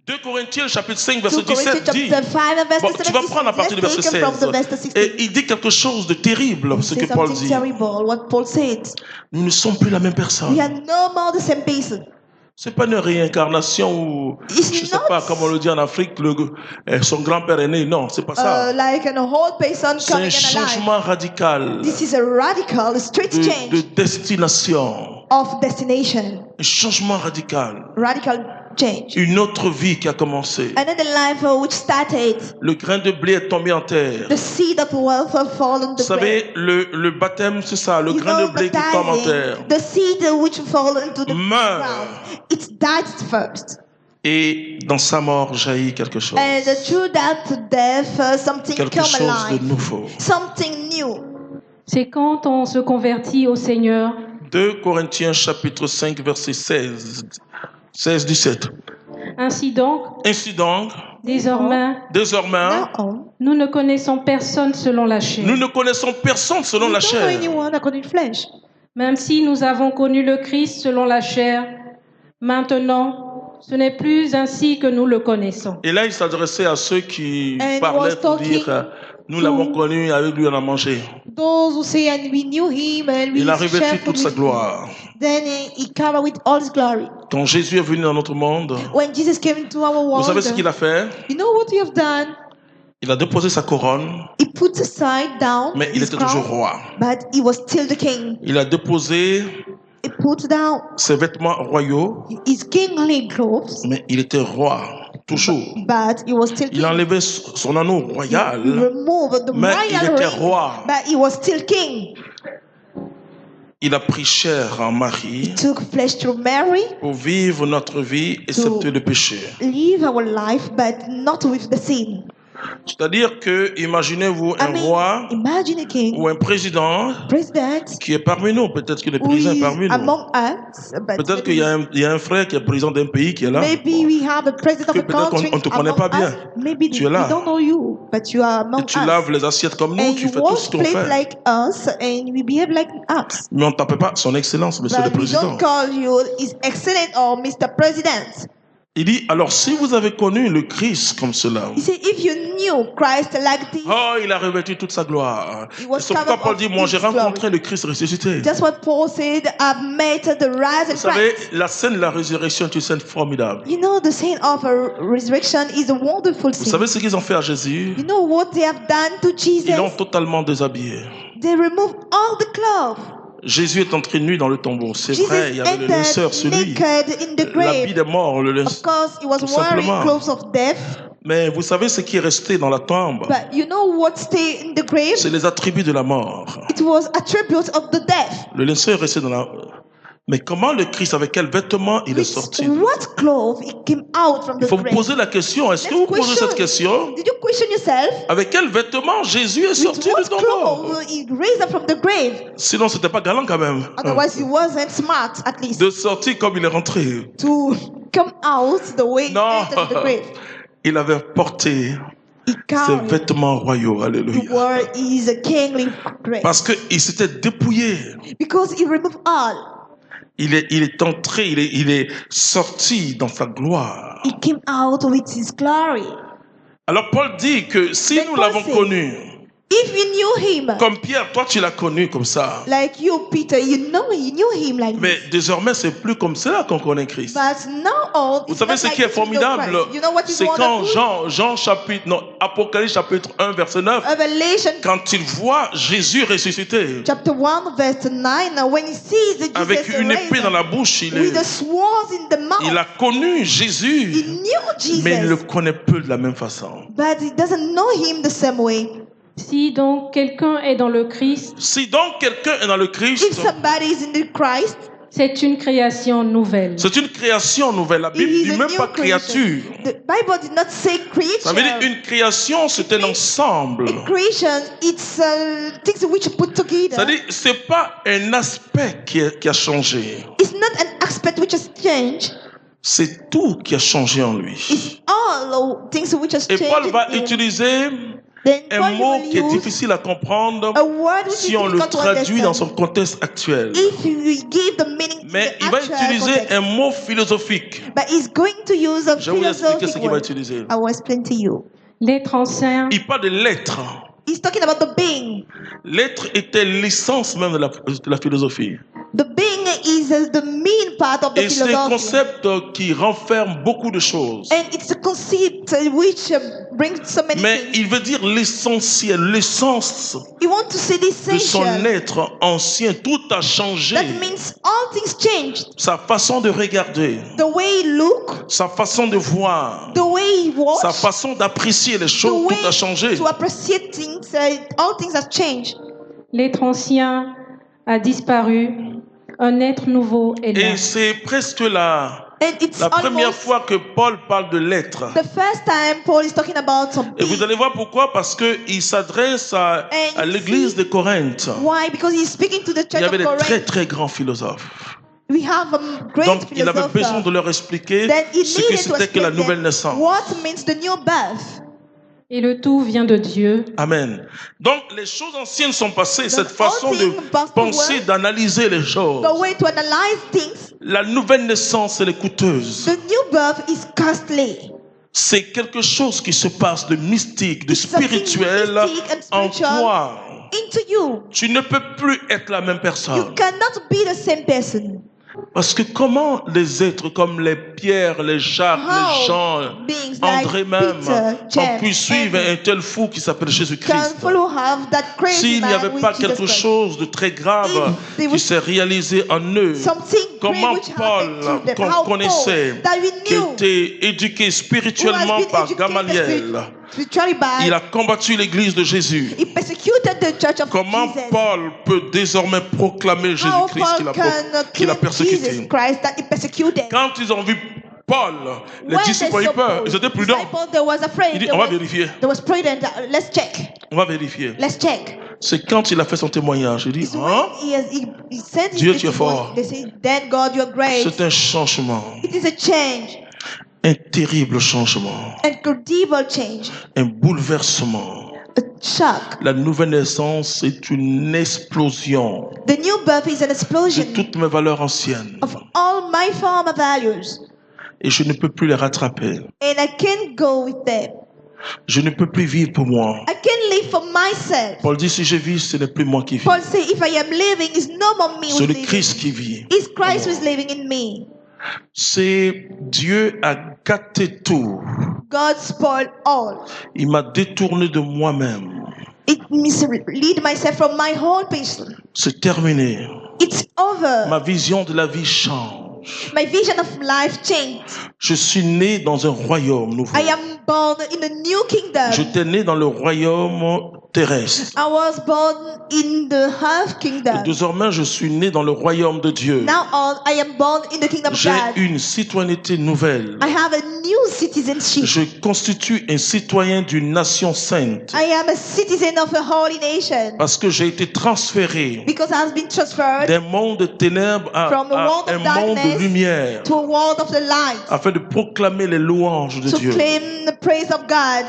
2 Corinthiens chapitre 5 2 verset Corinthians 17 dit, chapter 5 and verse bon, tu vas 17 prendre à partir du verset taken from 16, the verse 16. et il dit quelque chose de terrible, He ce says que Paul something dit. terrible, what Paul said. Nous ne sommes plus la même We personne. are no more the same person. C'est pas une réincarnation ou, It's je sais not- pas, comme on le dit en Afrique, son grand-père est né. Non, c'est pas ça. Like an old person C'est un coming and alive. changement radical This is a radical, a straight de change destination. of destination. Un changement radical. Radical change. Une autre vie qui a commencé. Another life which started. Le grain de blé est tombé en terre. The seed of wealth have fallen Vous the ground. savez, le baptême, c'est ça, le grain de blé qui tombe en terre. The seed which fall into the Meurt. ground. It died first. Et dans sa mort jaillit quelque chose. And through that death, something Quelque come chose alive. de nouveau. Something new. C'est quand on se convertit au Seigneur 2 Corinthiens chapitre 5 verset 16-17. Ainsi donc, Désormais, Now, nous ne connaissons personne selon la chair. nous ne connaissons personne selon la we don't know chair. anyone according to flesh. Même si nous avons connu le Christ selon la chair, maintenant, ce n'est plus ainsi que nous le connaissons. Et là, il s'adressait à ceux qui And parlaient was pour talking dire nous l'avons connu, avec lui on a mangé. Those who say, and we knew him, and we Il a revêtu shared toute food sa with him. gloire. Then he covered with all his glory. Quand Jésus est venu dans notre monde, When Jesus came into our vous world, savez ce qu'il a fait? you know what he have done? Il a déposé sa couronne, He put aside down mais il his était crown, toujours roi. but he was still the king. Il a déposé He put down ses vêtements royaux, his kingly clothes, mais il était roi, toujours. but he was still Il a king. enlevé son anneau royal, He removed the mais il royal était ring, roi. but he was still king. Il a pris chair en Marie Took flesh through Mary, pour vivre notre vie excepté le péché. live our life, but not with the sin. C'est-à-dire que, imaginez-vous un roi Imagine a king, ou un président president, qui est parmi nous. Peut-être qu'il est who président is parmi nous. among us, but Peut-être qu'il y a un frère qui est président d'un pays qui est là. maybe we have a president of Que a peut-être country on te connaît among pas bien. us. Maybe Tu es là. we don't know you, but you are Et among tu us. laves les assiettes comme nous, And tu you fais tout ce won't qu'on play fait. like us, and we behave like us. Mais on ne t'appelle pas son excellence, monsieur le But we président. don't call you His Excellent or Mr. President. Il dit, alors si vous avez connu le Christ comme cela, He said, if you knew Christ like this, oh, il a revêtu toute sa gloire. He was Et c'est pourquoi covered Paul of dit, moi his j'ai rencontré glory. le Christ ressuscité. just what Paul said, I've met the rise Vous of savez, Christ. la scène de la résurrection est une scène formidable. You know, the scene of a resurrection is a wonderful Vous scene. savez ce qu'ils ont fait à Jésus? You know what they have done to Jesus? Ils l'ont totalement déshabillé. They removed all the clothes. Jésus est entré nu dans le tombeau. C'est Jesus vrai, il y avait le linceur entered sur lui. naked in the L'habit grave. des morts, le Of linceur. course, he was Tout wearing simplement. clothes of death. Mais vous savez ce qui est resté dans la tombe? But you know what stayed in the grave? C'est les attributs de la mort. It was attributes of the death. Le linceur est resté dans la... Mais comment le Christ, avec quel vêtement il est With sorti? what clothes he came out from Il the faut vous grave? poser la question. Est-ce que Next vous posez question. cette question? Did you question yourself? Avec quel vêtement Jésus est With sorti what du tombeau? clothes he raised up from the grave? Sinon, c'était pas galant quand même. Otherwise, he wasn't smart, at least, De sortir comme il est rentré. to come out the way he Non. entered the grave. Il avait porté He ses carried vêtements royaux. to Alléluia. wear his kingly grace. Parce qu'il s'était dépouillé. Because he removed all. Il est entré, il est sorti dans sa gloire. He came out with his glory. Alors Paul dit que si Then nous Paul l'avons said, connu, If you knew him, comme Pierre, toi tu l'as connu comme ça. like you, Peter, you knew him like Mais this. désormais, c'est plus comme cela qu'on connaît Christ. But now, Vous it's savez not ce like qui est this we know formidable? Christ. You know what is C'est quand wonderful? Apocalypse chapitre 1, verset 9, Revelation quand il voit Jésus ressuscité, chapter 1, verse 9, when he sees Jesus avec une épée dans la raised bouche, with the swords in the mouth, il a connu he Jésus, knew mais il ne le Jesus, connaît peu de la même façon. but he doesn't know him the same way. Si donc quelqu'un est dans le Christ, Si donc quelqu'un est dans le If Christ, somebody is in the Christ, c'est une création nouvelle. c'est une création nouvelle. La Bible he ne is dit a même new pas creation. créature. The Bible did not say Ça veut dire creature. une création, c'est un ensemble. A creation, it's things which you put together. C'est-à-dire, c'est pas un aspect qui a changé. It's not an aspect which has changed. C'est tout qui a changé en lui. It's all things which has Et changed. Paul va in him. utiliser Then Un Paul mot will qui est use difficile à comprendre a word which si is on le difficult to traduit dans son understand. contexte actuel. If you give the meaning to Mais the il va actual utiliser context, un mot philosophique. but he's going to use a Je vais vous expliquer ce philosophic qu'il va word. utiliser. I will explain to you. L'être ancien, Il parle de l'être. He's talking about the being. L'être était l'essence même de la philosophie. The being is the main part of the Et c'est un philosophy. concept qui renferme beaucoup de choses. And it's a concept which brings so many Mais things. il veut dire l'essentiel, l'essence You want to say the de son essential. être ancien. Tout a changé. That means all things changed. Sa façon de regarder, The way he look, sa façon de voir, the way he watch, sa façon d'apprécier les the choses, way tout a changé. to appreciate things, all things have changed. l'être ancien a disparu, un être nouveau est là. Et c'est presque la And it's première almost fois que Paul parle de l'être. the first time Paul is talking about some Et vous being. allez voir pourquoi, parce qu'il s'adresse à l'église de Corinthe. Why? Because he's speaking to the Il y church avait of des très Corinth. très grands philosophes. We have a great Donc il avait besoin philosopher. de leur expliquer Then he ce que needed to c'était que la explain nouvelle them naissance. what means the new birth. Et le tout vient de Dieu. Amen. Donc les choses anciennes sont passées, cette all façon de things passed penser, away. d'analyser les choses. The way to analyze things, La nouvelle naissance, elle est coûteuse. the new birth is costly. C'est quelque chose qui se passe de mystique, de It's something spirituel mystic and en spiritual. toi. Into you. Tu ne peux plus être la même You personne. cannot be the same person. Parce que comment les êtres comme les Pierre, les Jacques, les Jean, beings André like même, Peter, ont James, pu suivre Andrew un tel fou qui s'appelle can Jésus-Christ? follow have that crazy S'il n'y man avait with pas Jesus quelque Christ. chose de très grave If there qui was s'est réalisé en eux, Something comment great which Paul, happened to them, qu'on how connaissait, Paul, that we qui knew, était éduqué who has spirituellement been par educated Gamaliel, spiritually by, il a combattu l'église de Jésus. he persecuted the church of Comment Jesus. Paul peut désormais proclamer How Jésus-Christ Paul can qu'il a claim Jesus persécuté? Christ that he persecuted. Quand ils ont vu Paul, les When disciples ont they eu saw peur, Paul, ils étaient prudents. disciples, they was afraid. Il dit, They on va was- vérifier, They was prudent. Let's check. on va vérifier. Let's check. C'est quand il a fait son témoignage, il dit, It's hein? when he sent his Dieu, tu es testimony, fort. they say, then God, you're great. C'est un changement, It is a change, un terrible changement, a incredible change, un bouleversement. a shock. La nouvelle naissance est une explosion The new birth is an de explosion toutes mes valeurs anciennes of all my former values, et je ne peux plus les rattraper. and I can't go with them. Je ne peux plus vivre pour moi. I can't live for myself. Paul dit, si je vis, ce n'est plus moi qui vis. Paul says, if I am living, it's no more me C'est who's le living. Christ qui vit. It's Christ who is living in me. C'est Dieu a gâté tout. God spoiled all. Il m'a détourné de moi-même. It mislead myself from my whole person. C'est terminé. It's over. Ma vision de la vie change. My vision of life changed. Je suis né dans un royaume nouveau. I am born in a new kingdom. J'étais né dans le royaume terrestre. I was born in the half Et kingdom. désormais, je suis né dans le royaume de Dieu. Now on, I am born in the kingdom of J'ai God. une citoyenneté nouvelle. I have a new citizenship. Je constitue un citoyen d'une nation sainte I am a citizen of a holy nation parce que j'ai été transféré because I have been transferred d'un monde de ténèbres From a world à of un monde de darkness lumière to a world of the light afin de proclamer les louanges de to Dieu. claim the praise of God.